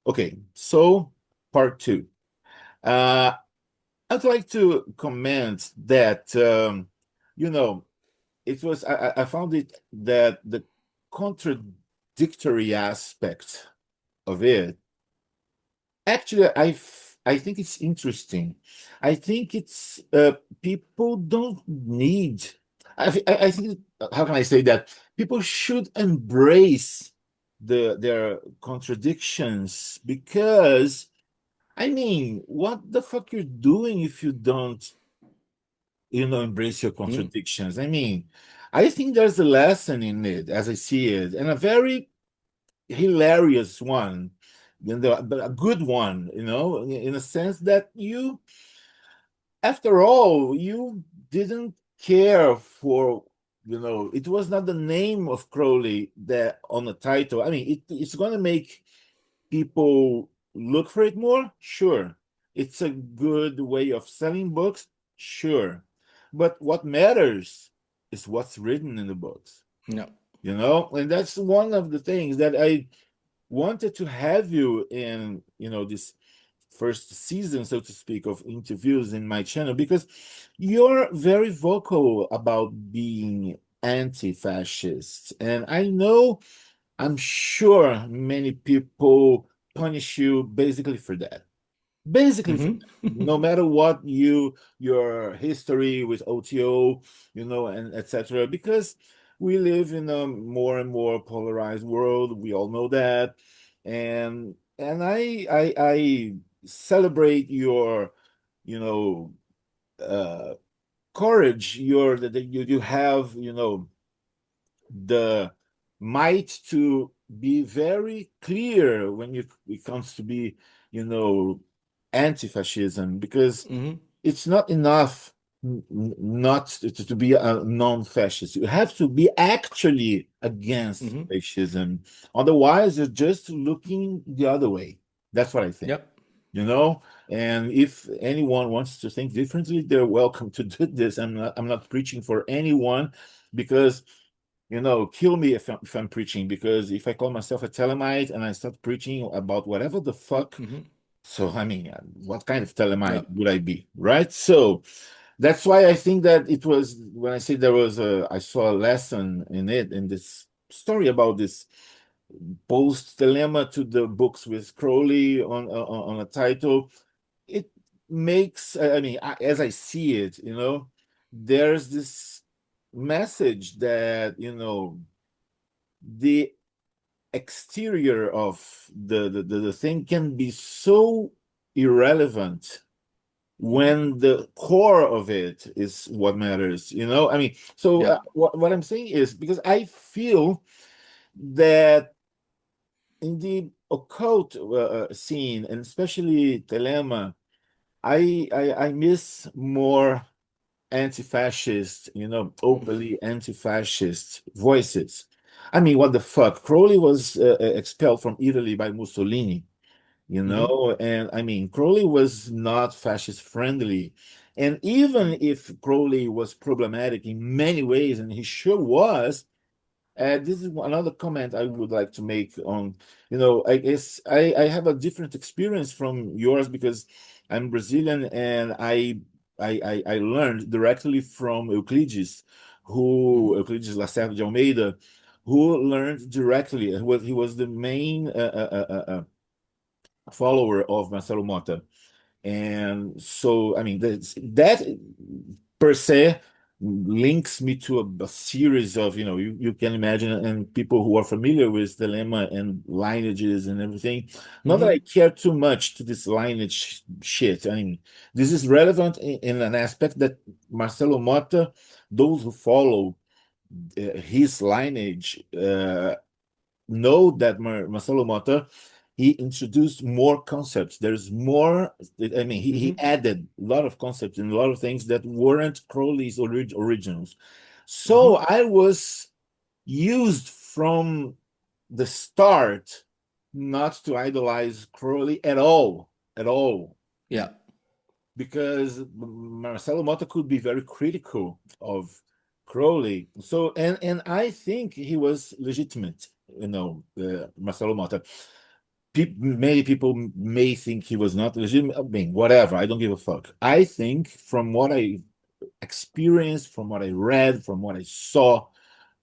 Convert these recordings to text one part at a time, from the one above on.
Okay, so part two. Uh, I'd like to comment that you know it was I found it that the contradictory aspect of it actually I think it's interesting. I think it's people don't need. I think how can I say that people should embrace their contradictions because I mean, what the fuck you're doing if you don't, embrace your Mm, contradictions? I mean, I think there's a lesson in it as I see it, and a very hilarious one, but a good one, in a sense that after all, you didn't care for, it was not the name of Crowley that on the title. I mean, it's going to make people look for it more? Sure. It's a good way of selling books? Sure. But what matters is what's written in the books, no. And that's one of the things that I wanted to have you in, this first season, so to speak, of interviews in my channel because you're very vocal about being anti-fascist. And I know I'm sure many people punish you basically for that. Basically for Hmm. that. No matter what your history with OTO, and etc. Because we live in a more and more polarized world. We all know that. And I celebrate your, you know, uh courage, that you have, the might to be very clear when it comes to be, you know, anti-fascism, because Hmm. it's not enough not to be a non-fascist. You have to be actually against Hmm. fascism. Otherwise, you're just looking the other way. That's what I think. Yep. You know, and if anyone wants to think differently, they're welcome to do this. I'm not preaching for anyone because kill me if I'm preaching, because if I call myself a Thelemite and I start preaching about whatever the fuck, Hmm. so I mean, what kind of Thelemite Yep. would I be, right? So that's why I think that it was when I say I saw a lesson in it, in this story about this post Thelema to the books with Crowley on a title. It makes, I mean, as I see it, there's this message that the exterior of the thing can be so irrelevant Hmm. when the core of it is what matters. I mean, so Yep. what I'm saying is because I feel that in the occult scene, and especially Thelema, I miss more anti-fascist, openly anti-fascist voices. I mean, what the fuck? Crowley was expelled from Italy by Mussolini, Hmm. and I mean, Crowley was not fascist friendly. And even if Crowley was problematic in many ways, and he sure was, this is another comment I would like to make on, I guess I have a different experience from yours because I'm Brazilian and I learned directly from Hmm. Euclides Lacerda de Almeida, who learned directly. He was the main follower of Marcelo Mota. And so, I mean, that per se links me to a series of, you can imagine, and people who are familiar with the lemma and lineages and everything. Not that I Hmm. care too much to this lineage shit. I mean, this is relevant in an aspect that Marcelo Mota, those who follow his lineage, know that Marcelo Mota, he introduced more concepts. There's more. I mean, he Hmm. added a lot of concepts and a lot of things that weren't Crowley's originals. So Hmm. I was used from the start not to idolize Crowley at all, Yep. because Marcelo Mota could be very critical of Crowley. So, and I think he was legitimate, Marcelo Mota. many people may think he was not legitimate. I mean, whatever. I don't give a fuck. I think from what I experienced, from what I read, from what I saw,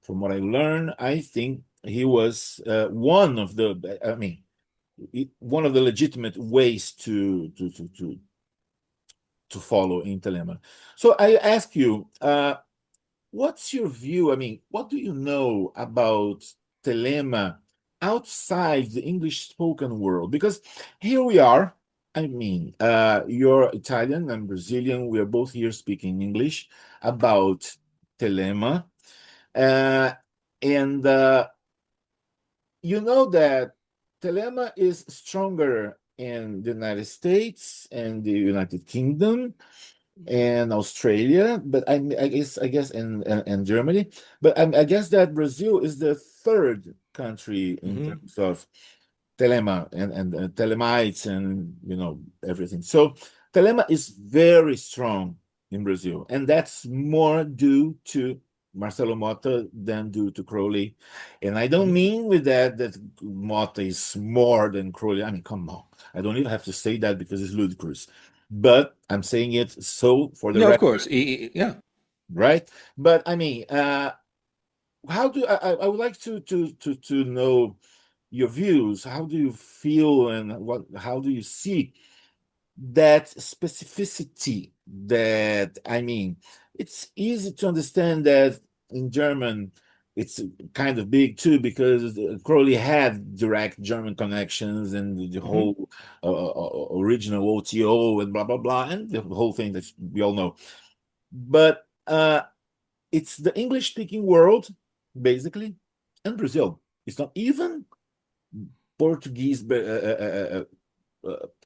from what I learned, I think he was one of the. I mean, one of the legitimate ways to follow in Thelema. So I ask you, what's your view? I mean, what do you know about Thelema outside the English-spoken world? Because here we are. I mean, you're Italian and Brazilian. We are both here speaking English about Thelema. And you know that Thelema is stronger in the United States and the United Kingdom and Australia, but I guess in Germany, but I guess that Brazil is the third country in terms of Thelema and Thelemites and everything. So Thelema is very strong in Brazil, and that's more due to Marcelo Motta than due to Crowley. And I don't mean with that Motta is more than Crowley. I mean, come on. I don't even have to say that because it's ludicrous. But I'm saying it so for the Yeah, record. of course. Yeah. Right? But I mean, how do I would like to know your views. How do you feel and how do you see that specificity that, I mean, it's easy to understand that in German it's kind of big too, because Crowley had direct German connections and the whole original OTO and blah, blah, blah, and the whole thing that we all know. But it's the English-speaking world, basically, and Brazil. It's not even Portuguese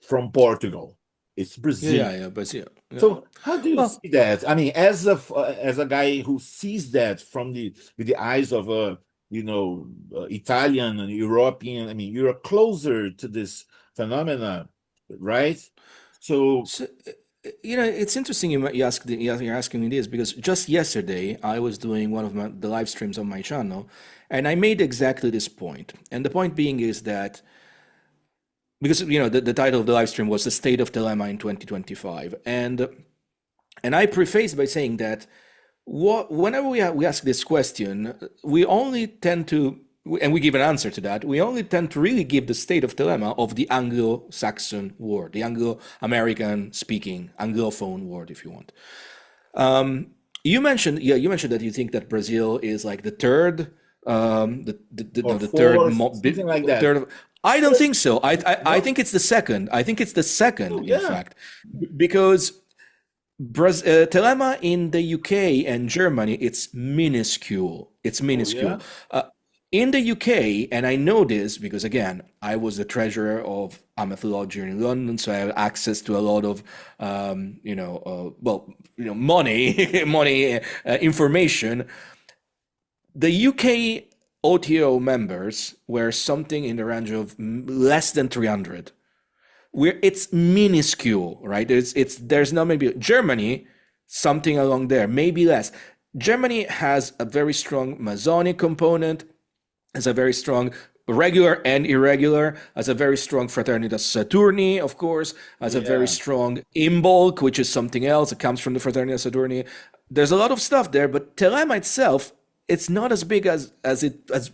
from Portugal. It's Brazil. Yeah, Brazil. Yeah. So how do you see that? I mean, as a guy who sees that with the eyes of a Italian and European, I mean, you're closer to this phenomena, right? So it's interesting you're asking me this, because just yesterday I was doing one of the live streams on my channel, and I made exactly this point. And the point being is that, because the title of the live stream was "The State of Thelema in 2025," and I prefaced by saying that whenever we ask this question, we only tend to, and we give an answer to that, we only tend to really give the state of Thelema of the Anglo-Saxon world, the Anglo-American speaking, Anglophone world, if you want. You mentioned that you think that Brazil is like the third, something like that. I don't think so. I think it's the second. I think it's the second, in fact, because Thelema in the UK and Germany, it's minuscule. It's minuscule. In the UK, and I know this because, again, I was the treasurer of Amateur Lodge in London, so I have access to a lot of, money information. The UK OTO members were something in the range of less than 300. It's minuscule, right? There's not maybe Germany, something along there, maybe less. Germany has a very strong Masonic component, has a very strong regular and irregular, has a very strong Fraternitas Saturni, of course, has a very strong Imbolc, which is something else. It comes from the Fraternitas Saturni. There's a lot of stuff there, but Thelema itself, it's not as big as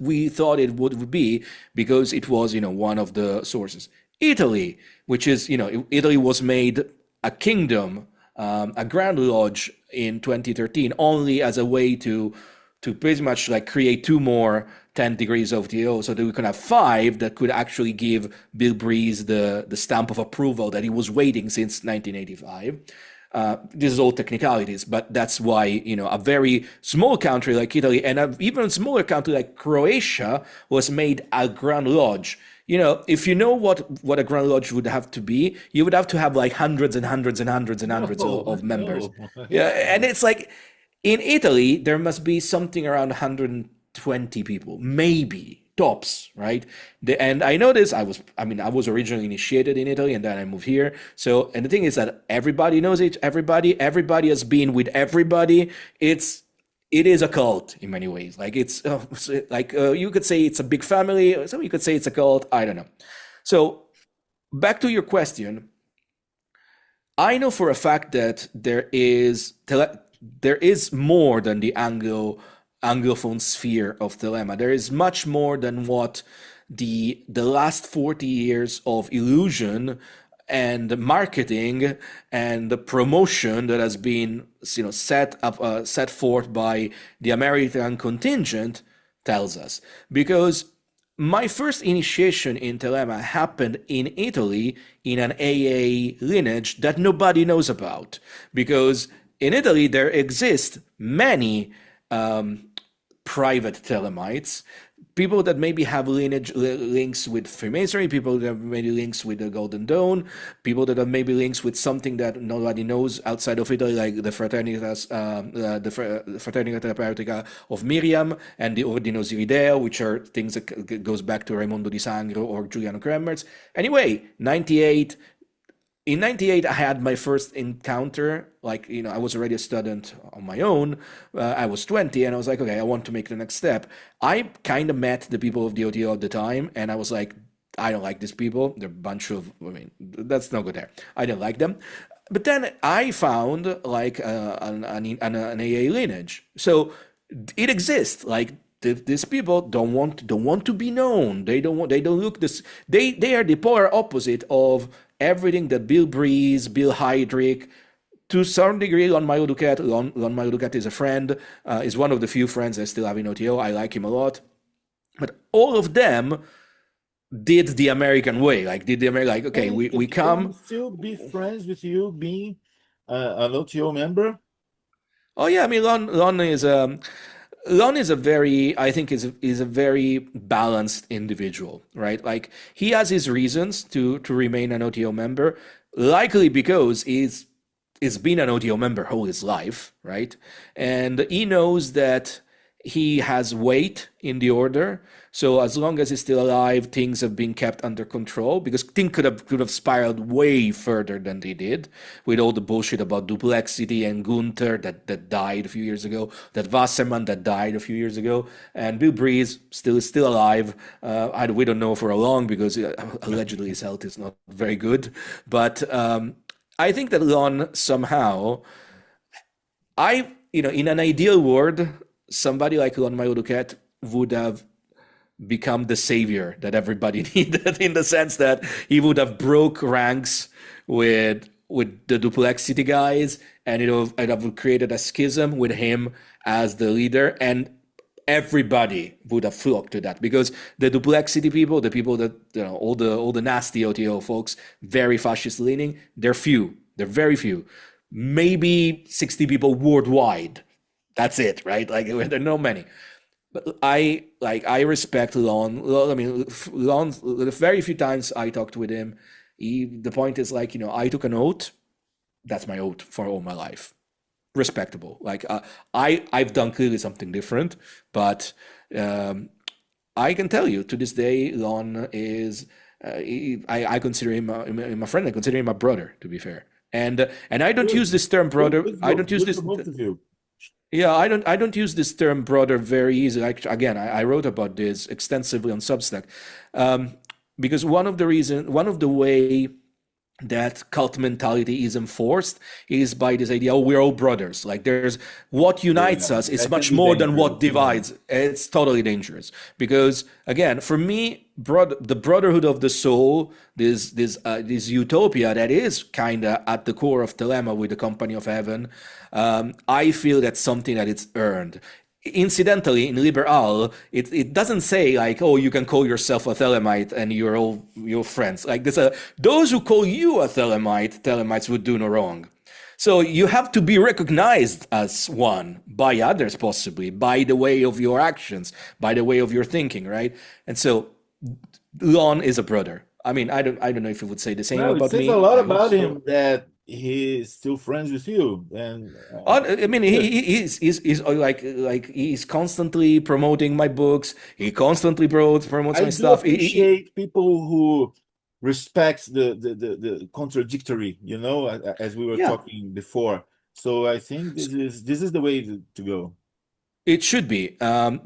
we thought it would be, because it was one of the sources. Italy, which is Italy was made a kingdom, a Grand Lodge in 2013, only as a way to pretty much like create 2 more 10 degrees of OTO, so that we could have 5 that could actually give Bill Breeze the stamp of approval that he was waiting since 1985. This is all technicalities, but that's why a very small country like Italy and an even smaller country like Croatia was made a Grand Lodge. If you know what a Grand Lodge would have to be, you would have to have like hundreds and hundreds and hundreds and hundreds of members. And it's like in Italy there must be something around 120 people, maybe tops, right? And I know this. I was originally initiated in Italy, and then I moved here. So, and the thing is that everybody knows it. Everybody has been with everybody. It is a cult in many ways. Like you could say it's a big family. So you could say it's a cult. I don't know. So back to your question, I know for a fact that there is more than the Anglophone sphere of Thelema. There is much more than what the last 40 years of illusion and marketing and the promotion that has been set forth by the American contingent tells us. Because my first initiation in Thelema happened in Italy in an AA lineage that nobody knows about. Because in Italy, there exist many private Thelemites, people that maybe have links with Freemasonry, people that have maybe links with the Golden Dawn, people that have maybe links with something that nobody knows outside of Italy, like the Fraternitas, the Fraternita Terapeutica of Miriam and the Ordino Sirideo, which are things that goes back to Raimondo di Sangro or Giuliano Kremmerz. Anyway, in 98, I had my first encounter. Like, I was already a student on my own. I was 20, and I was like, okay, I want to make the next step. I kind of met the people of the OTO at the time, and I was like, I don't like these people. They're a bunch of, that's no good there. I don't like them. But then I found like an AA lineage. So it exists. Like, these people don't want to be known. They don't look this. They are the polar opposite of everything that Bill Breeze, Bill Heydrich, to some degree, Lon Milo Duquette. Lon Milo Duquette is a friend, is one of the few friends I still have in OTO. I like him a lot. But all of them did the American way. Like, okay, And we can come. still be friends with you being an OTO member? Oh yeah, I mean, Lon is a very, I think is a very balanced individual, right? Like, he has his reasons to remain an OTO member, likely because he's been an OTO member all his life, right? And he knows that he has weight in the order. So as long as he's still alive, things have been kept under control, because things could have spiraled way further than they did, with all the bullshit about Duplexity and Gunther that died a few years ago, that Wasserman that died a few years ago, and Bill Breeze is still alive. We don't know for how long, because allegedly his health is not very good. But I think that Lon somehow, in an ideal world, somebody like Lon Mario Duquette would have become the savior that everybody needed, in the sense that he would have broke ranks with the Duplexity guys, and it would have created a schism with him as the leader, and everybody would have flocked to that, because the Duplexity people, the people that, all the nasty OTO folks, very fascist leaning, they're very few, maybe 60 people worldwide. That's it, right? Like, there are not many. But I respect Lon. I mean, Lon, the very few times I talked with him, the point is, like, I took an oath. That's my oath for all my life. Respectable. Like, I've done clearly something different, but I can tell you, to this day, Lon is. I consider him my friend. I consider him my brother, to be fair. And I don't use this term brother. I don't use this. Yeah, I don't use this term brother very easily. Again, I wrote about this extensively on Substack, because one of the way that cult mentality is enforced is by this idea, oh, we're all brothers. Like, there's what unites us is much more than what divides. It's totally dangerous, because, again, for me, the brotherhood of the soul, this utopia that is kind of at the core of Thelema with the company of heaven, I feel that's something that it's earned. Incidentally, in Liberal, it doesn't say, like, oh, you can call yourself a Thelemite and you're all your friends. Like, those who call you a Thelemites would do no wrong. So you have to be recognized as one by others, possibly by the way of your actions, by the way of your thinking, right? And so Lon is a brother. I mean, I don't know if you would say the same about me. It says a lot about him that he's still friends with you, and I mean, he's like he's constantly promoting my books. He constantly promotes my stuff. I appreciate people who respects the contradictory, as we were talking before. So I think this is the way to go. It should be,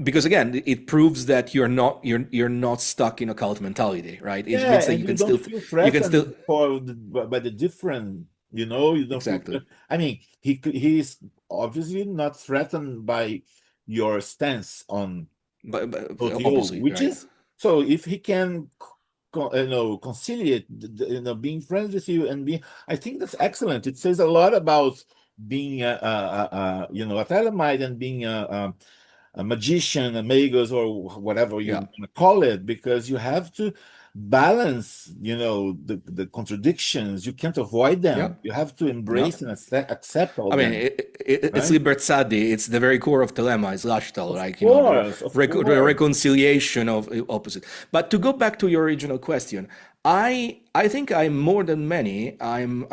because again, it proves that you're not stuck in a cult mentality, right? It Yeah, means that and you don't feel you can still threatened by the different, you don't feel exactly. I mean, he's obviously not threatened by your stance on But OTO, obviously, which right? is so if he can conciliate being friends with you and being, I think that's excellent. It says a lot about being a Thelemite and being a magician, a magus, or whatever you Yeah, want to call it, because you have to balance, the contradictions. You can't avoid yeah, them. You have to no. embrace and accept all I mean, them, it's right? libertadi. It's the very core of Thelema. It's Lashtal, like Of the course. reconciliation of opposite. But to go back to your original question, I think I'm more than many. I'm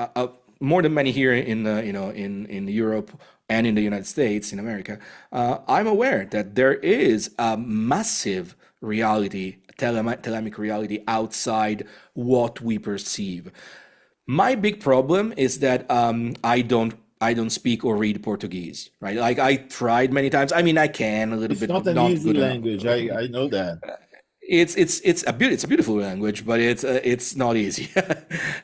more than many here in in Europe and in the United States, in America. I'm aware that there is a massive reality, Thelemic reality outside what we perceive. My big problem is that I don't speak or read Portuguese, right? Like I tried many times. I mean, I can a little It's bit, but not an not easy good enough. language. I know that. It's a beautiful language, but it's not easy,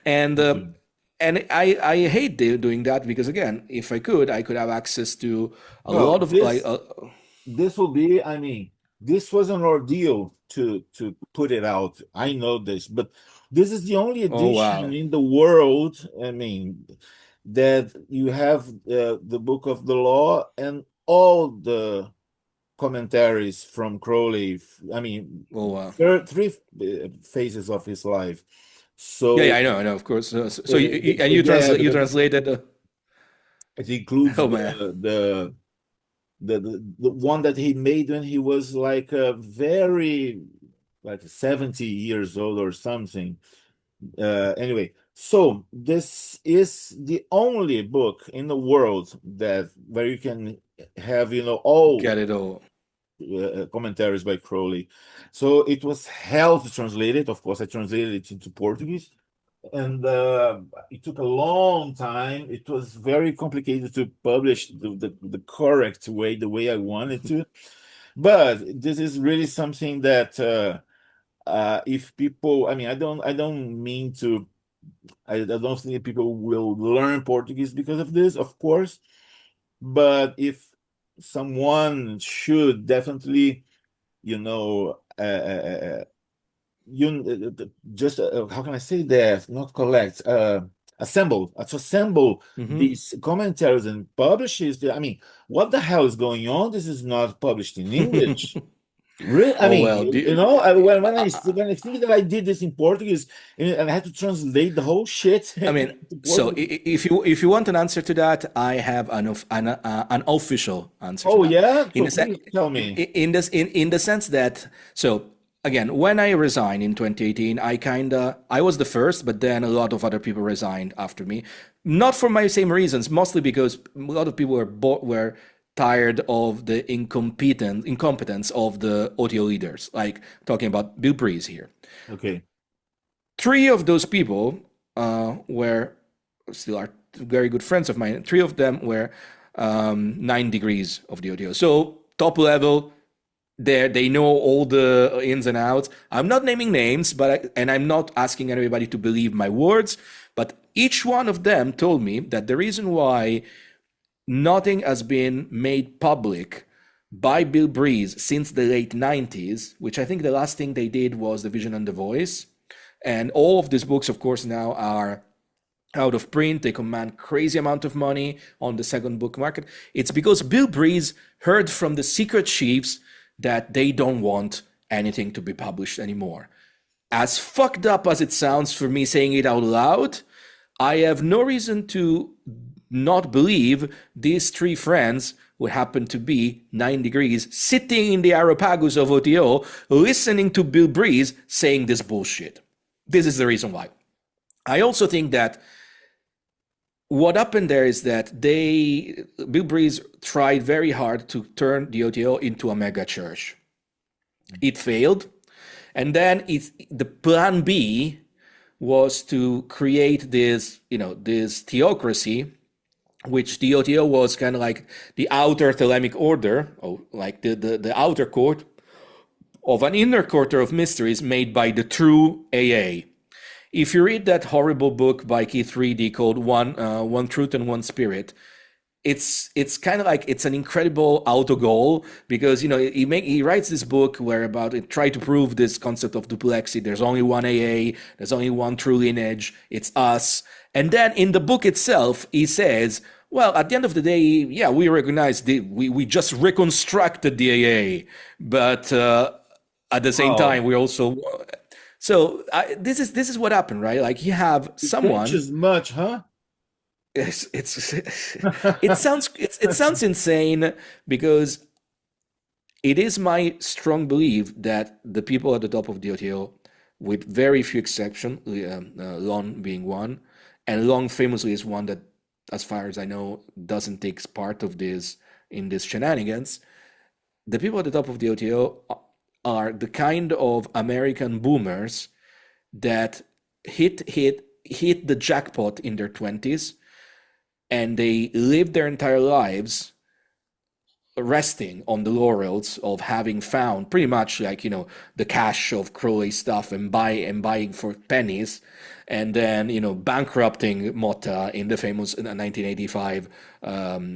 and Mhm. I hate doing that because again, if I could have access to a Well, lot of like this will be, I mean, this was an ordeal to put it out. I know this, but this is the only oh edition wow, in the world, I mean, that you have the Book of the Law and all the commentaries from Crowley. I mean, oh wow. three phases of his life. Yeah, So, yeah, I know, of course. So and you yeah, you translated. it includes Oh man, the one that he made when he was like a very like 70 years old or something. Anyway, so this is the only book in the world that where you can have all get it all. commentaries by Crowley. So it was hell to translate it. Of course, I translated it into Portuguese, and it took a long time. It was very complicated to publish the correct way, the way I wanted to. But this is really something that if people, I mean, I don't mean to, I don't think people will learn Portuguese because of this, of course. But if someone should definitely, you know, uh, uh, uh, just how can I say that? Not collect, assemble Hmm. these commentaries and publish it. I mean, what the hell is going on? This is not published in English. Really? I Oh mean, well, when I think that I did this in Portuguese and I had to translate the whole shit I mean, into so Portuguese. if you want an answer to that, I have an official answer to Oh that. yeah, In so the se- please tell me. in the sense that again, when I resigned in 2018, I was the first, but then a lot of other people resigned after me, not for my same reasons, mostly because a lot of people were tired of the incompetence of the OTO leaders, like talking about Bill Breeze here. Okay. Three of those people were still are very good friends of mine. Three of them were 9 degrees of the OTO. So top level, they know all the ins and outs. I'm not naming names, and I'm not asking everybody to believe my words. But each one of them told me that the reason why nothing has been made public by Bill Breeze since the late 90s, which I think the last thing they did was The Vision and the Voice. And all of these books, of course, now are out of print. They command crazy amount of money on the second book market. It's because Bill Breeze heard from the secret chiefs that they don't want anything to be published anymore. As fucked up as it sounds for me saying it out loud, I have no reason to not believe these three friends who happen to be 9 degrees sitting in the Areopagus of OTO listening to Bill Breeze saying this bullshit. This is the reason why. I also think that what happened there is that Bill Breeze tried very hard to turn the OTO into a mega church. It failed. And then the plan B was to create this, this theocracy which the OTO was kind of like the outer Thelemic order, or like the outer court of an inner quarter of mysteries made by the true AA. If you read that horrible book by Keith Reedy called One Truth and One Spirit, it's kind of like it's an incredible autogol, because he writes this book where about it try to prove this concept of duplexity. There's only one AA, there's only one true lineage, it's us. And then in the book itself he says, well, at the end of the day, yeah, we recognize we just reconstructed the AA, but at the same time we also this is what happened, right? Like you have someone. Changes much, huh? It sounds insane, because it is my strong belief that the people at the top of the OTO, with very few exceptions, Lon being one, and Lon famously is one that, as far as I know, doesn't take part of this in this shenanigans. The people at the top of the OTO are the kind of American boomers that hit the jackpot in their 20s, and they live their entire lives resting on the laurels of having found pretty much like the cache of Crowley stuff and buying for pennies, and then bankrupting Motta in the famous 1985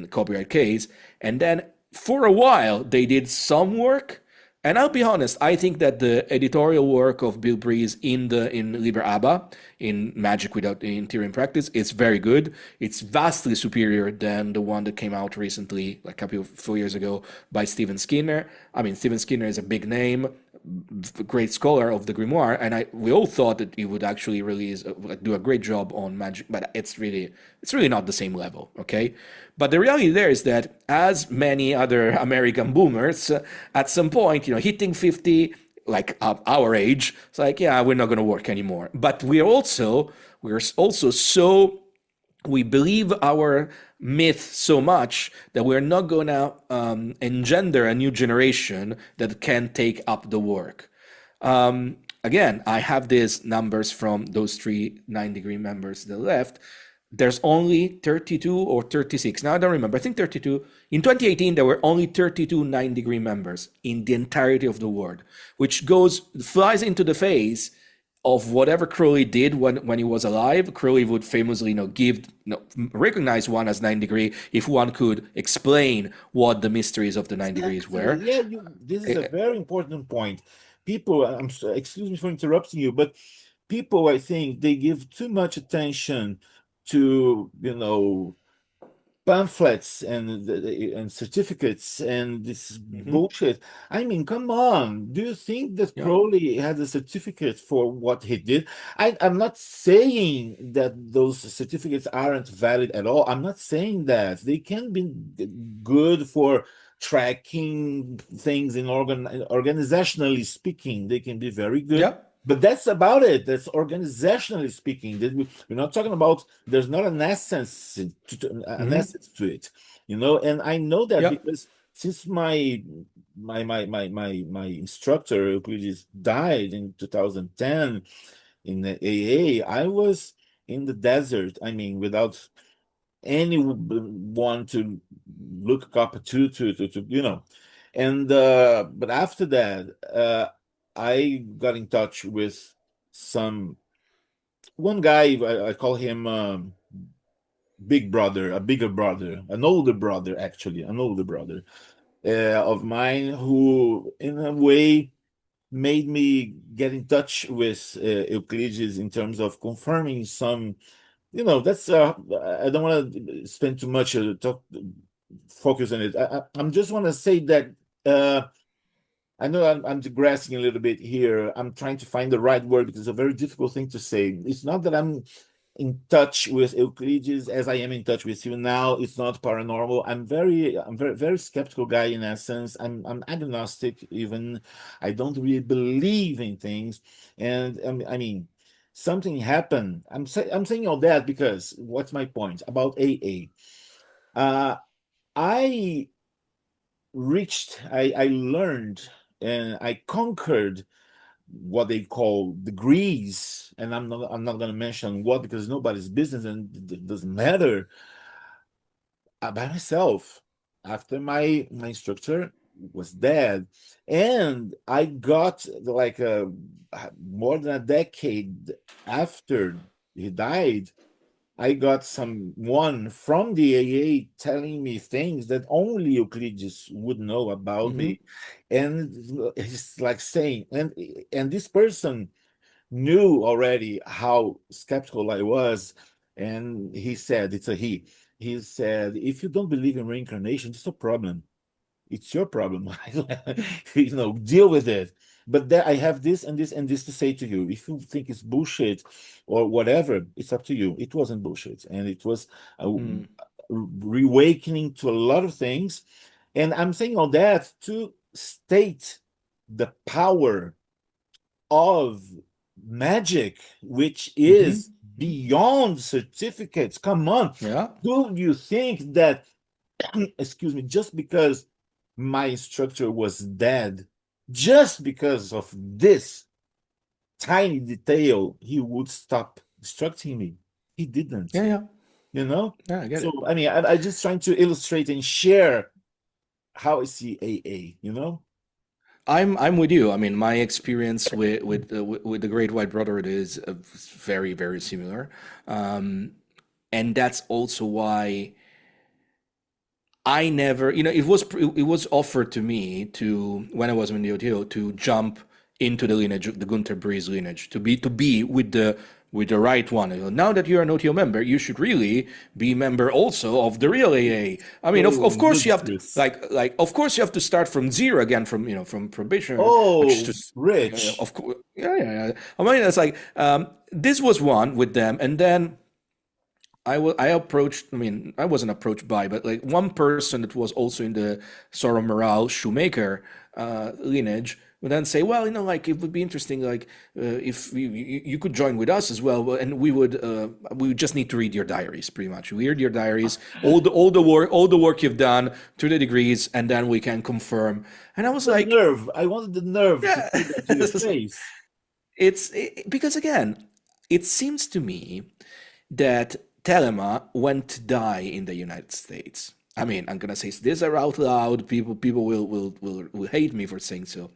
copyright case. And then for a while they did some work. And I'll be honest, I think that the editorial work of Bill Breeze in Liber Abba, in Magic Without the Interior Practice, is very good. It's vastly superior than the one that came out recently, like a couple of 4 years ago, by Stephen Skinner. I mean, Stephen Skinner is a big name, great scholar of the grimoire, and we all thought that he would actually do a great job on magic, but it's really not the same level, okay? But the reality there is that, as many other American boomers, at some point, hitting 50, like our age, it's like, yeah, we're not going to work anymore. But we're also so, we believe our myth so much that we're not going to engender a new generation that can take up the work. Again, I have these numbers from those 3 9-degree members that left. There's only 32 or 36. Now I don't remember. I think 32. In 2018, there were only 32 9-degree members in the entirety of the world, which flies into the face of whatever Crowley did when he was alive. Crowley would famously recognize one as 9-degree if one could explain what the mysteries of the 9 degrees were. Yeah, this is a very important point. People, excuse me for interrupting you, but people, I think, they give too much attention to pamphlets and certificates and this bullshit. I mean, come on. Do you think that Crowley had a certificate for what he did? I'm not saying that those certificates aren't valid at all. I'm not saying that. They can be good for tracking things in organizationally speaking. They can be very good. Yeah. But that's about it. That's organizationally speaking. We're not talking about. There's not an essence essence to it, And I know that because since my instructor Euclides died in 2010 in the AA, I was in the desert. I mean, without anyone to look up to. And but after that, I got in touch with one guy. I call him big brother, a bigger brother, an older brother, actually, an older brother of mine, who in a way made me get in touch with Euclides in terms of confirming some. That's I don't want to spend too much focus on it. I'm just want to say that. I know I'm digressing a little bit here. I'm trying to find the right word because it's a very difficult thing to say. It's not that I'm in touch with Euclides as I am in touch with you now. It's not paranormal. I'm very, very skeptical guy in essence. I'm agnostic even. I don't really believe in things, and I mean, something happened. I'm saying all that because what's my point about AA? I I learned and I conquered what they call degrees, and I'm not going to mention what because nobody's business and it doesn't matter. by myself after my instructor was dead, and I got like more than a decade after he died. I got someone from the AA telling me things that only Euclides would know about Hmm. me, and he's like saying, and this person knew already how skeptical I was, and he said, it's a he. He said, if you don't believe in reincarnation, it's a problem. It's your problem. Deal with it. But there, I have this and this and this to say to you. If you think it's bullshit or whatever, it's up to you. It wasn't bullshit, and it was a Mm. reawakening to a lot of things. And I'm saying all that to state the power of magic, which Hmm. is beyond certificates. Come on. Yeah. Do you think that, excuse me, just because my instructor was dead, just because of this tiny detail, he would stop instructing me? He didn't, Yeah. Yeah. you know? Yeah. I get So, it. I mean, I just trying to illustrate and share how I see AA, you know? I'm with you. I mean, my experience with the Great White Brotherhood is very very similar, and that's also why I never, it was offered to me to when I was in the OTO to jump into the lineage, the Gunther Breeze lineage, to be with the right one. Now that you're an OTO member, you should really be member also of the real AA. I mean, of So course you have to ludicrous. like of course you have to start from zero again, from probation, which is Oh, just Rich. of course, yeah, yeah, yeah. I mean, it's like this was one with them, and then I approached, I mean, I wasn't approached by, but like one person that was also in the Sora Morale shoemaker lineage would then say, well, like it would be interesting, like if you could join with us as well, and we would just need to read your diaries, pretty much. We read your diaries, all the work you've done to the degrees, and then we can confirm. And I was The like, nerve. I wanted the nerve to yeah, say that to your face. because again, it seems to me that Thelema went to die in the United States. I mean, I'm gonna say this out loud. People will hate me for saying so.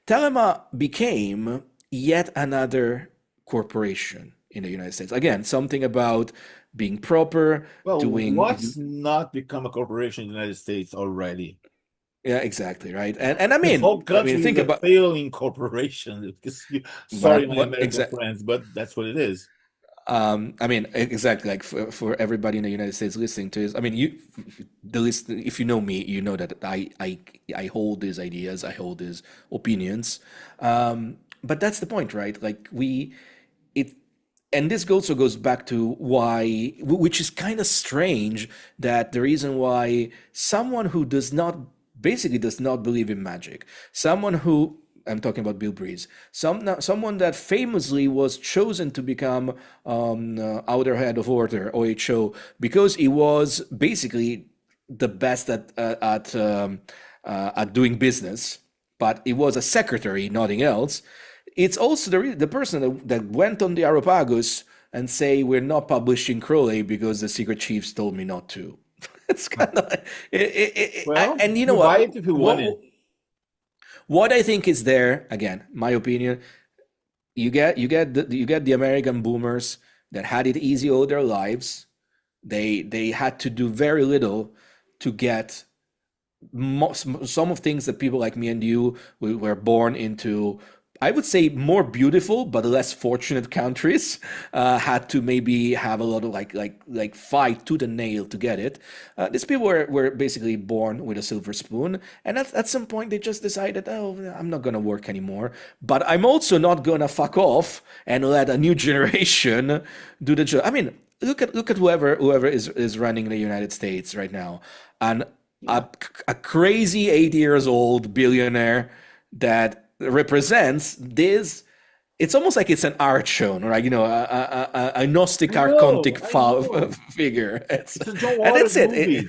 Thelema became yet another corporation in the United States. Again, something about being proper, Well, doing. what's not become a corporation in the United States already? Yeah, exactly, right. And I The whole mean, country is think a about. failing corporation. But Sorry, my what American exactly? friends, but that's what it is. I mean, exactly. Like for everybody in the United States listening to this, I mean, if you know me, you know that I hold these ideas, I hold these opinions. But that's the point, right? Like it, and this also goes back to why, which is kind of strange, that the reason why someone who basically does not believe in magic, someone who, I'm talking about Bill Breeze, someone that famously was chosen to become outer head of order OHO because he was basically the best at doing business, but he was a secretary, nothing else. It's also the person that went on the Areopagus and say we're not publishing Crowley because the secret chiefs told me not to. It's kind of Well, and you know you buy it if you want what it. what I think is there, again, my opinion, you get the American boomers that had it easy all their lives. They had to do very little to get some of things that people like me and you were born into, I would say, more beautiful but less fortunate countries, had to maybe have a lot of like fight tooth and nail to get it. These people were basically born with a silver spoon, and at some point they just decided, oh, I'm not gonna work anymore, but I'm also not gonna fuck off and let a new generation do the job. I mean, look at whoever is running the United States right now, and Yeah. a crazy 80 years old billionaire that represents this. It's almost like it's an art show, right? A Gnostic I know, archontic I know. figure. It's a John And Waters that's it. movie.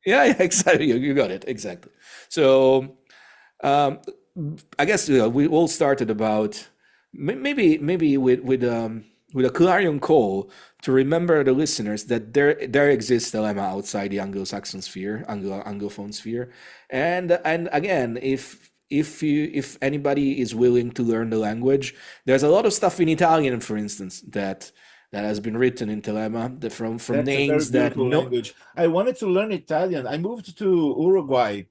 Yeah, yeah, exactly. You got it exactly. So I guess we all started about maybe with with a clarion call to remember the listeners that there exists Thelema outside the Anglo-Saxon sphere, Anglophone sphere, and again, if anybody is willing to learn the language, there's a lot of stuff in Italian, for instance, that has been written in Thelema from That's a very names that beautiful no, language. I wanted to learn Italian. I moved to Uruguay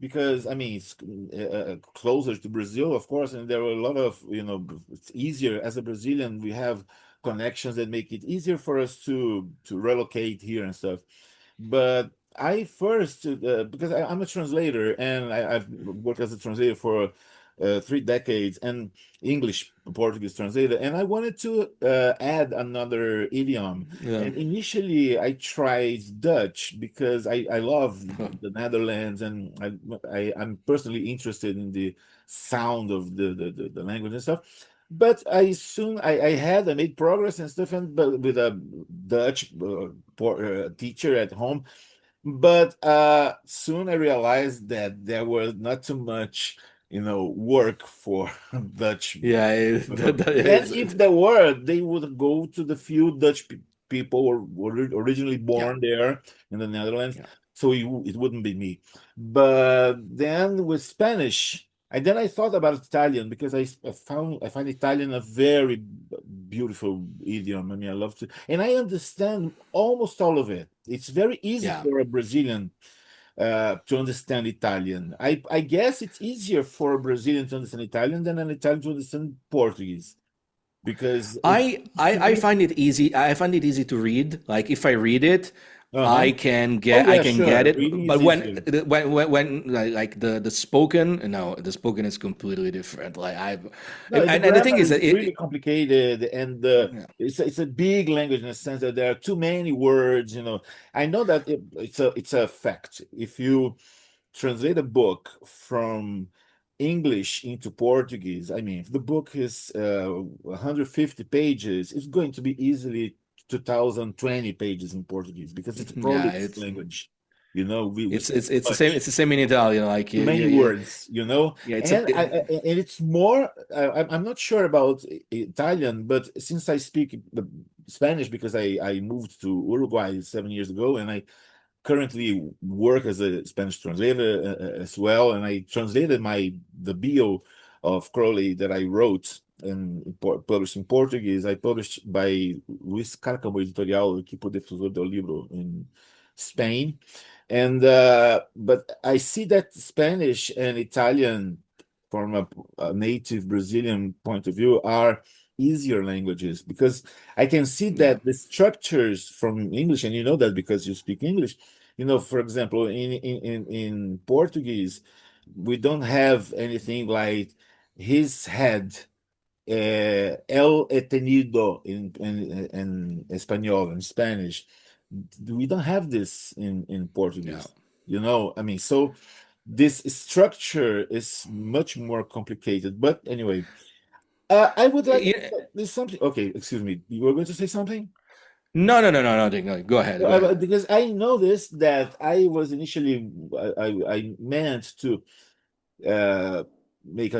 because, I mean, it's closer to Brazil, of course, and there were a lot of, it's easier as a Brazilian. We have connections that make it easier for us to relocate here and stuff. But I first, because I'm a translator and I've worked as a translator for 3 decades, and English Portuguese translator, and I wanted to add another idiom. yeah, And initially, I tried Dutch because I love the Netherlands, and I'm personally interested in the sound of the language and stuff. But I made progress and stuff, and but with a Dutch teacher at home. But soon I realized that there was not too much, work for Dutch. yeah, And if there were, they would go to the few Dutch people who were originally yeah, born there in the Netherlands. yeah, So it wouldn't be me. But then with Spanish, and then I thought about Italian because I find Italian a very beautiful idiom. I mean, I love to, and I understand almost all of it. It's very easy yeah. for a Brazilian to understand Italian. I guess it's easier for a Brazilian to understand Italian than an Italian to understand Portuguese because it's I find it easy. I find it easy to read. Like if I read it, uh-huh. I Oh yeah, can get sure. it. Reading But is easier. when like the spoken, no, the spoken is completely different. Like I've No, the and the thing grammar is is that really complicated, and yeah, it's a big language in the sense that there are too many words. I know that it's a fact. If you translate a book from English into Portuguese, I mean, if the book is 150 pages, it's going to be easily 2020 pages in Portuguese because it's a yeah, prolix language. We say too it's the same. It's much, the same in Italian. Like too many words, yeah, it's a and and it's more. I'm not sure about Italian, but since I speak Spanish because I moved to Uruguay 7 years ago, and I currently work as a Spanish translator as well, and I translated the bio of Crowley that I wrote and published in Portuguese. I published by Luis Cárcamo Editorial, Equipo Difusor del Libro in Spain, and but I see that Spanish and Italian, from a native Brazilian point of view, are easier languages because I can see yeah, that the structures from English, and you know that because you speak English, for example, in Portuguese, we don't have anything like his head, el he tenido in Espanol, in Spanish. We don't have this in yeah. Portuguese. I mean, so this structure is much more complicated. But anyway, I would like Yeah. there's something. Okay, excuse me. You were going to say something? No, nothing. No, go ahead, go ahead. Because I noticed that I was initially I meant to uh, make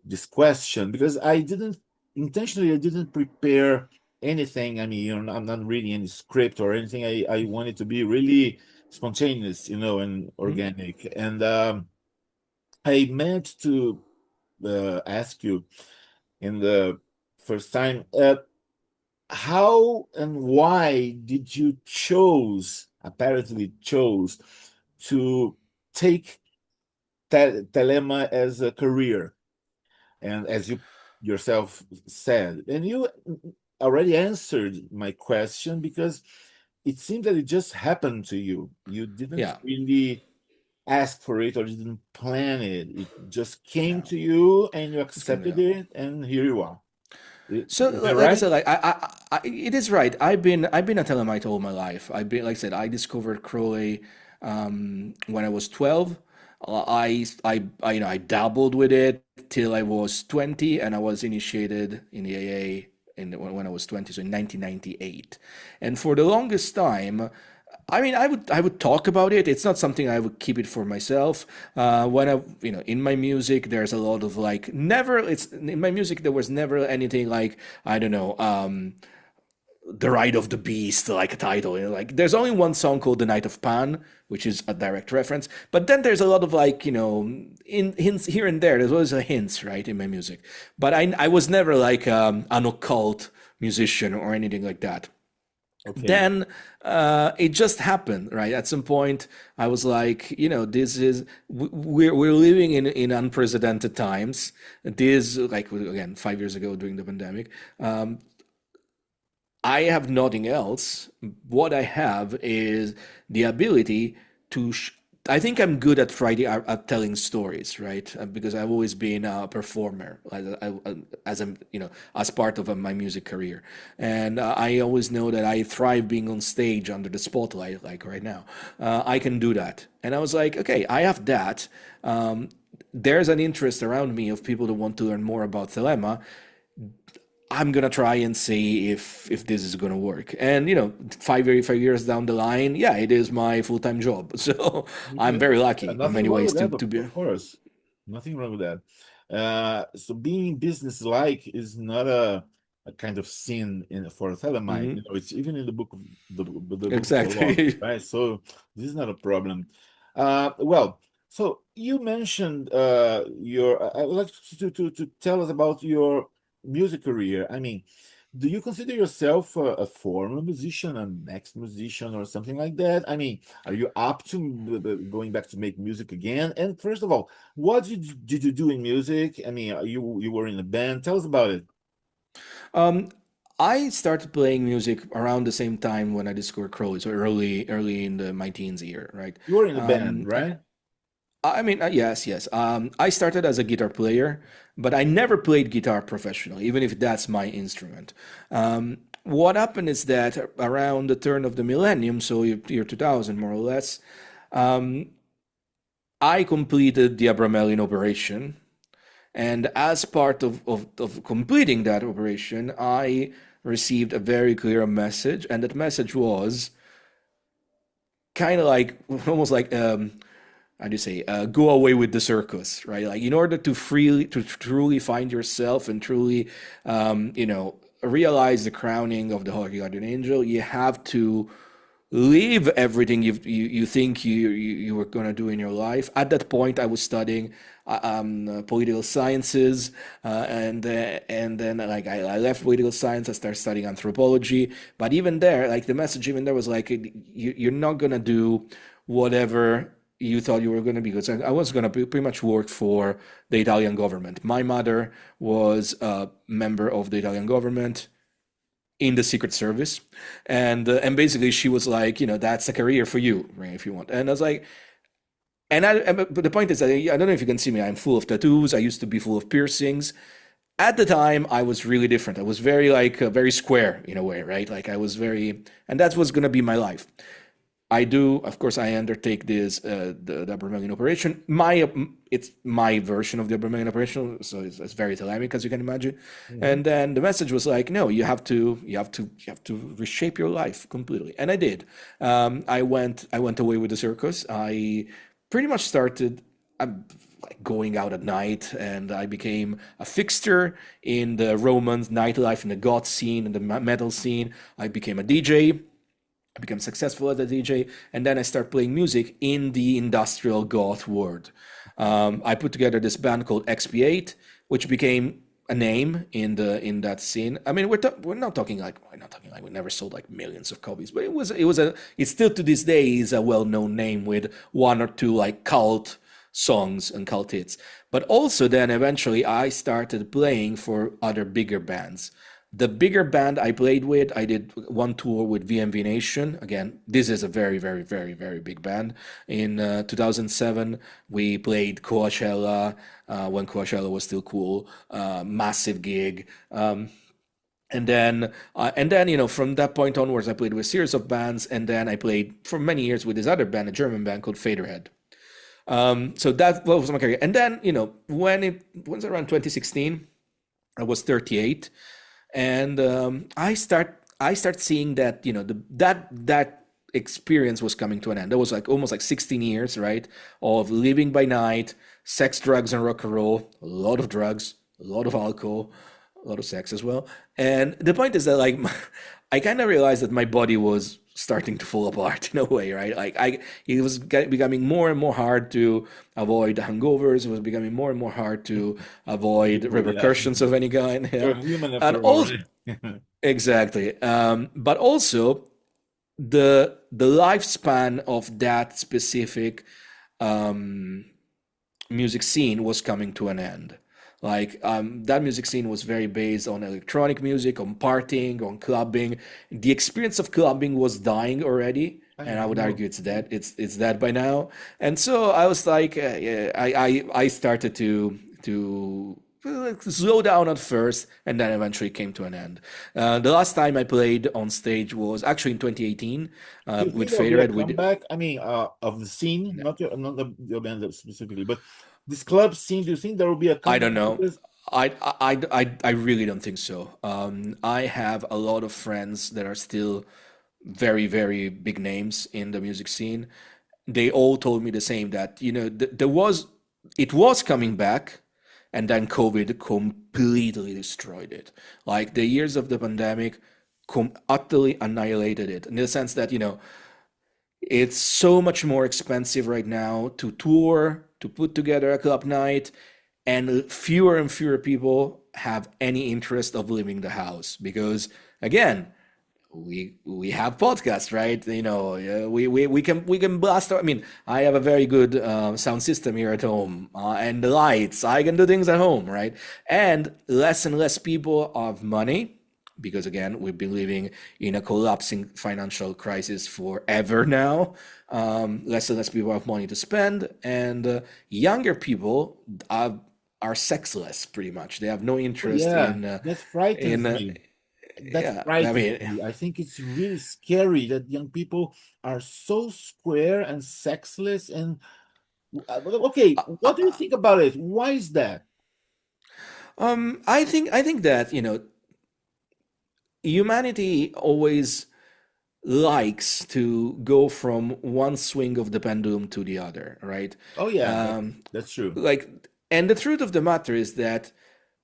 this question because I didn't prepare anything. I mean, I'm not reading any script or anything. I wanted to be really spontaneous, and Mhm. organic. And I meant to ask you in the first time. How and why did you apparently chose to take Thelema as a career? And as you yourself said, and you already answered my question because it seemed that it just happened to you. You didn't Yeah, really ask for it or you didn't plan it. It just came yeah. to you and you It's kind accepted of it, and here you are. So, Is that like I right? said, it is right. I've been a Telemite all my life. I've been, like I said, I discovered Crowley when I was 12. I dabbled with it till I was 20, and I was initiated in the AA when I was 20, so in 1998. And for the longest time, I mean, I would talk about it. It's not something I would keep it for myself. When in my music, there's a lot of like never. It's in my music there was never anything like I don't know. The Ride of the Beast, like a title. Like there's only one song called The Night of Pan, which is a direct reference. But then there's a lot of like, in hints here and there. There's always a hints, right, in my music. But I was never like an occult musician or anything like that. Okay. Then it just happened, right? At some point, I was like, this is we're living in unprecedented times. This like again 5 years ago during the pandemic. I have nothing else. What I have is the ability to. I think I'm good at writing, at telling stories, right? Because I've always been a performer, as a, as part of my music career, and I always know that I thrive being on stage under the spotlight, like right now. I can do that, and I was like, okay, I have that. There's an interest around me of people that want to learn more about Thelema. I'm gonna try and see if this is gonna work. And 5 years down the line, yeah, it is my full-time job. So I'm Yeah, very lucky in nothing many wrong ways with that, to be. of course. Nothing wrong with that. So being business-like is not a kind of sin for a Thelemite. Mhm. It's even in the book of the law, Exactly. right? So this is not a problem. Well, so you mentioned I would like to tell us about your music career. I mean, do you consider yourself a former musician, a next musician, or something like that? I mean, are you up to going back to make music again? And first of all, what did you do in music? I mean, you were in a band. Tell us about it. Um, I started playing music around the same time when I discovered Crowley, so early in my teens year, right? You were in a band, Um, right? I mean, yes, yes. I started as a guitar player, but I never played guitar professionally, even if that's my instrument. What happened is that around the turn of the millennium, so year 2000 more or less, I completed the Abramelin operation. And as part of completing that operation, I received a very clear message. And that message was kind of like almost like how do you say go away with the circus, right? Like in order to truly find yourself and truly realize the crowning of the holy guardian angel, you have to leave everything you think you were going to do in your life. At that point I was studying political sciences, and then like I left political science. I started studying anthropology, but even there, like the message even there was like you're not going to do whatever you thought you were going to be, because I was going to pretty much work for the Italian government. My mother was a member of the Italian government in the Secret Service, and basically she was like, that's a career for you, right, if you want. And I was like, but the point is that I don't know if you can see me. I'm full of tattoos. I used to be full of piercings. At the time, I was really different. I was very like very square in a way, right? Like I was very, and that was gonna be my life. I do, of course, I undertake this the Aberman operation. It's my version of the Aberman operation, so it's very Thelemic, as you can imagine. Mhm. And then the message was like, no, you have to reshape your life completely, and I did. I went away with the circus. I pretty much started. Like going out at night, and I became a fixture in the Roman nightlife, in the goth scene, in the metal scene. I became a DJ. I became successful as a DJ, and then I start playing music in the industrial goth world. I put together this band called XP8, which became a name in that scene. I mean, we're not talking like we never sold like millions of copies, but it's still to this day is a well-known name with one or two like cult songs and cult hits. But also then eventually I started playing for other bigger bands. The bigger band I played with, I did one tour with VMV Nation. Again, this is a very, very, very, very big band. In 2007, we played Coachella when Coachella was still cool. Massive gig. And then, from that point onwards, I played with a series of bands, and then I played for many years with this other band, a German band called Faderhead. So that was my career. And then, when around 2016, I was 38, and I start seeing that that experience was coming to an end. That was like almost like 16 years, right, of living by night, sex, drugs, and rock and roll. A lot of drugs, a lot of alcohol, a lot of sex as well. And the point is that like I kind of realized that my body was starting to fall apart in a way, right? Like it was becoming more and more hard to avoid hangovers. It was becoming more and more hard to avoid repercussions of any kind. You're Yeah. human And after all. also, exactly. But also the lifespan of that specific um, music scene was coming to an end. Like that music scene was very based on electronic music, on partying, on clubbing. The experience of clubbing was dying already, I and I would know. argue it's dead. It's dead by now. And so I was like, yeah, I started to like, slow down at first, and then eventually came to an end. The last time I played on stage was actually in 2018 Do you with think there'll be a Faderhead. comeback? I mean, of the scene, not the band specifically, but this club scene. Do you think there will be a I don't comeback? know. Because I really don't think so. I have a lot of friends that are still very, very big names in the music scene. They all told me the same that, it was coming back, and then COVID completely destroyed it. Like the years of the pandemic utterly annihilated it in the sense that, it's so much more expensive right now to tour, to put together a club night, and fewer people have any interest of leaving the house because, again, we have podcasts, right? We can blast. I mean, I have a very good sound system here at home, and the lights. I can do things at home, right? And less people have money because again, we've been living in a collapsing financial crisis forever now. Less and less people have money to spend, and younger people are sexless pretty much. They have no interest yeah, in that frightens in me. That yeah. I frightens mean, me. I think it's really scary that young people are so square and sexless. And okay, what do you think about it? Why is that? I think that humanity always likes to go from one swing of the pendulum to the other, right? Oh yeah, Um, that's true. like, and the truth of the matter is that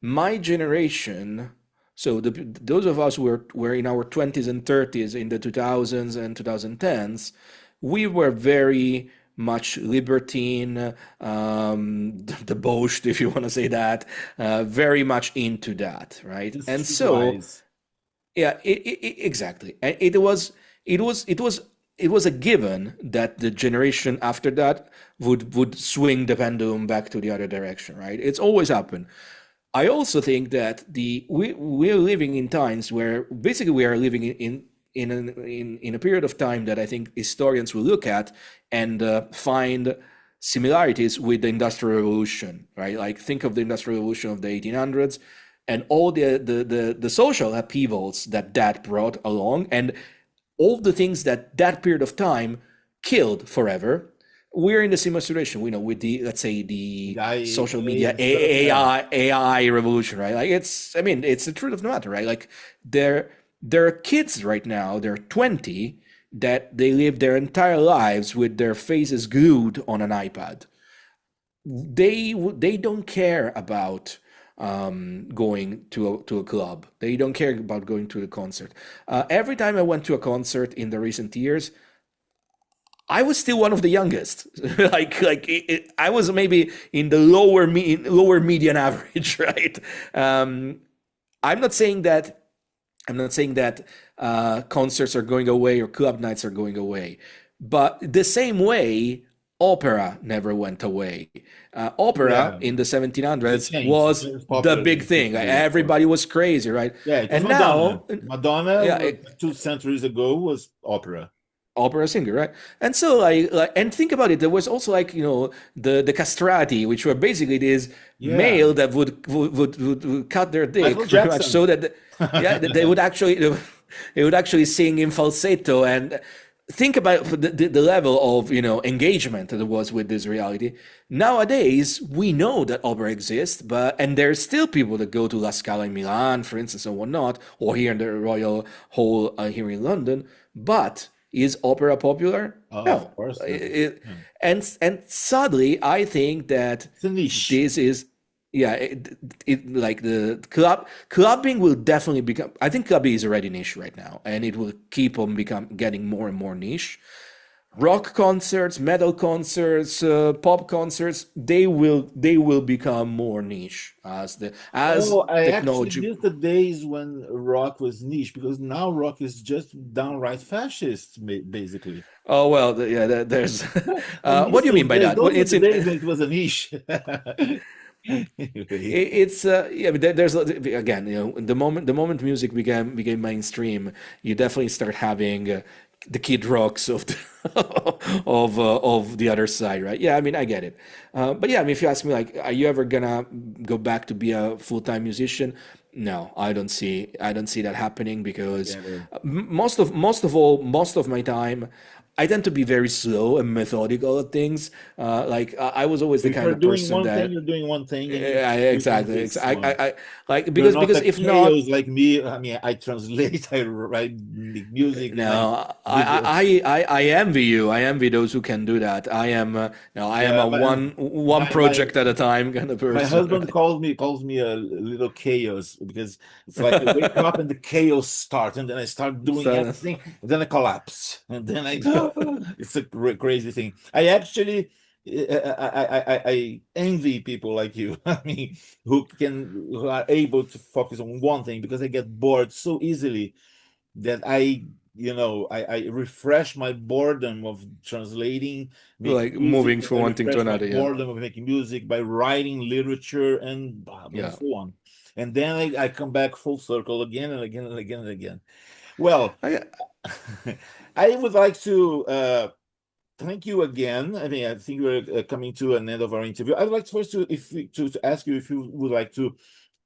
my generation, so those of us were in our 20s and 30s in the 2000s and 2010s, we were very much libertine, debauched, if you want to say that, very much into that, right? Just And so streetwise. yeah, exactly. And it was a given that the generation after that would swing the pendulum back to the other direction, right? It's always happened. I also think that we're living in times where basically we are living in a period of time that I think historians will look at and find similarities with the Industrial Revolution, right? Like think of the Industrial Revolution of the 1800s and all the social upheavals that brought along and all the things that period of time killed forever. We're in the similar situation, with the, let's say, the social media and stuff. Yeah. AI revolution, right? Like it's the truth of the matter, right? Like there are kids right now, they're 20, that they live their entire lives with their faces glued on an iPad. They don't care about going to a club. They don't care about going to a concert. Every time I went to a concert in the recent years, I was still one of the youngest. I was maybe in the lower median average, right? I'm not saying that concerts are going away or club nights are going away, but the same way opera never went away. Opera Yeah. in the It 1700s changed. It was was the popular big in thing. Italy, of course. Everybody was crazy, right? Yeah, it was And Madonna. now, Madonna, yeah, 2 centuries ago, was opera. opera singer, right? And so and think about it. There was also the castrati, which were basically this Yeah. male that would cut their dick Michael pretty much so Jackson. that yeah they would actually they would actually sing in falsetto and think about the level of engagement that there was with this reality. Nowadays we know that opera exists, and there's still people that go to La Scala in Milan, for instance, and whatnot, or here in the Royal Hall here in London, but Is opera popular? Oh, No. of course. And sadly, I think that It's a niche. this is, yeah, like the clubbing will definitely become. I think clubbing is already niche right now, and it will keep on getting more and more niche. Rock concerts, metal concerts, pop concerts, they will become more niche as I actually technology. miss the days when rock was niche, because now rock is just downright fascist, basically. Oh well, yeah. There's. I What miss do you mean those by days. that? Well, Those were it's the in. days when it was a niche. Anyway, It's yeah, but there's again, the moment music became mainstream, you definitely start having the Kid Rocks of the, of the other side, right? Yeah, I mean, I get it, but yeah, I mean, if you ask me, like, are you ever gonna go back to be a full-time musician? No, I don't see that happening because together. most of my time, I tend to be very slow and methodical at things. Like I was always the If kind you're of doing person one thing, that you're doing one thing, and you're doing exactly. this I, one. I like You're because not a if not, chaos like me. I mean, I translate, I write music, and I no, video. I envy you. I envy those who can do that. I am no, I am Yeah, a one my project at a time kind of My person. husband calls me a little chaos, because it's like I wake up and the chaos starts, and then I start doing So, everything, and then I collapse, and then I it's a crazy thing. I actually I envy people like you. I mean, who are able to focus on one thing, because I get bored so easily that I refresh my boredom of translating, like making music, moving and I from one thing to refresh my another. Yeah, boredom of making music by writing literature, and yeah. so on. And then I come back full circle again and again and again and again. Well, I, I would like to thank you again. I mean, I think we're coming to an end of our interview. I'd like first to ask you if you would like to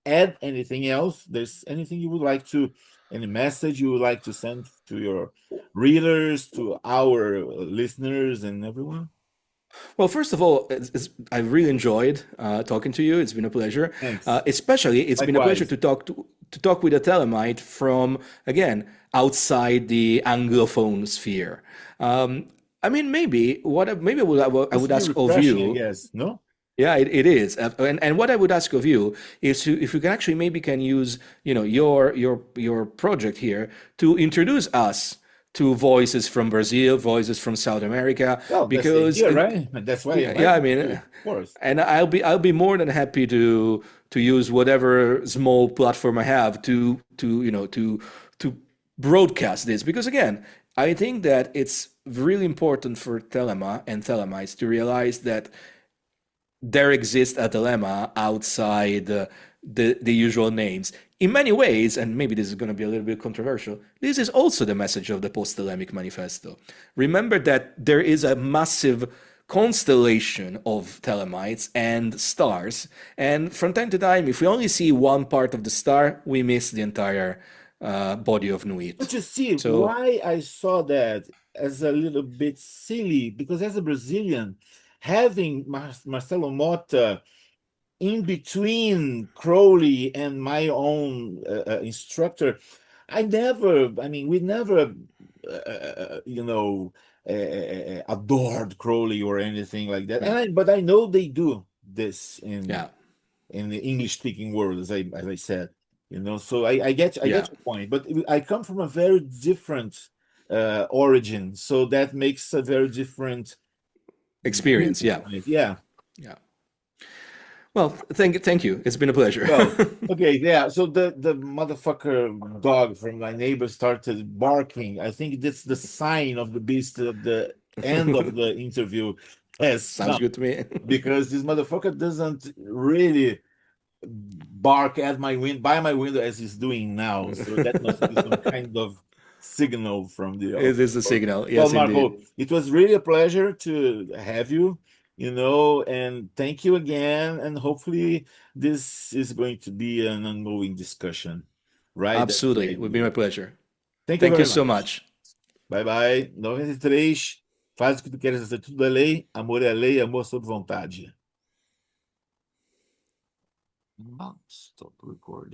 add anything else. There's anything you would like to, any message you would like to send to your readers, to our listeners, and everyone? Well, first of all, I really enjoyed talking to you. It's been a pleasure. Thanks. Especially, it's been a pleasure Likewise. to talk with a Thelemite from, again, outside the Anglophone sphere. I mean, maybe I Must would be ask of refreshing, I you. guess. No? Yeah, it is. And what I would ask of you is if you can actually maybe can use, your project here to introduce us to voices from Brazil, voices from South America, Well, that's the because idea, right? That's why I yeah, yeah, I invited mean, you, of course. and I'll be more than happy to use whatever small platform I have to broadcast this, because again, I think that it's really important for Thelema and Thelemites to realize that there exists a dilemma outside the usual names. In many ways, and maybe this is going to be a little bit controversial, this is also the message of the post-Thelemic manifesto. Remember that there is a massive constellation of Thelemites and stars, and from time to time, if we only see one part of the star, we miss the entire body of But Nuit. you see, So, why I saw that as a little bit silly, because as a Brazilian, having Marcelo Mota in between Crowley and my own instructor, I mean, we never, adored Crowley or anything like that. yeah, But I know they do this yeah, in the English-speaking world, as I said, So I get yeah. your point, but I come from a very different origin, so that makes a very different view Experience, yeah, on it. Yeah. yeah. Well, thank you. It's been a pleasure. Well, okay, yeah. So the motherfucker dog from my neighbor started barking. I think that's the sign of the beast at the end of the interview has Sounds come, good to me. because this motherfucker doesn't really bark at my window, by my window, as he's doing now. So that must be some kind of signal from the It outside is a world. signal. Well, Yes, Marco, indeed. it was really a pleasure to have you, and thank you again. And hopefully, this is going to be an ongoing discussion, right? That's the Absolutely. It would be my idea. pleasure. Thank you Thank you very so much. much. Bye bye. 93. Faz o que tu queres fazer, tudo é lei. Amor é lei, amor sob vontade. Stop recording.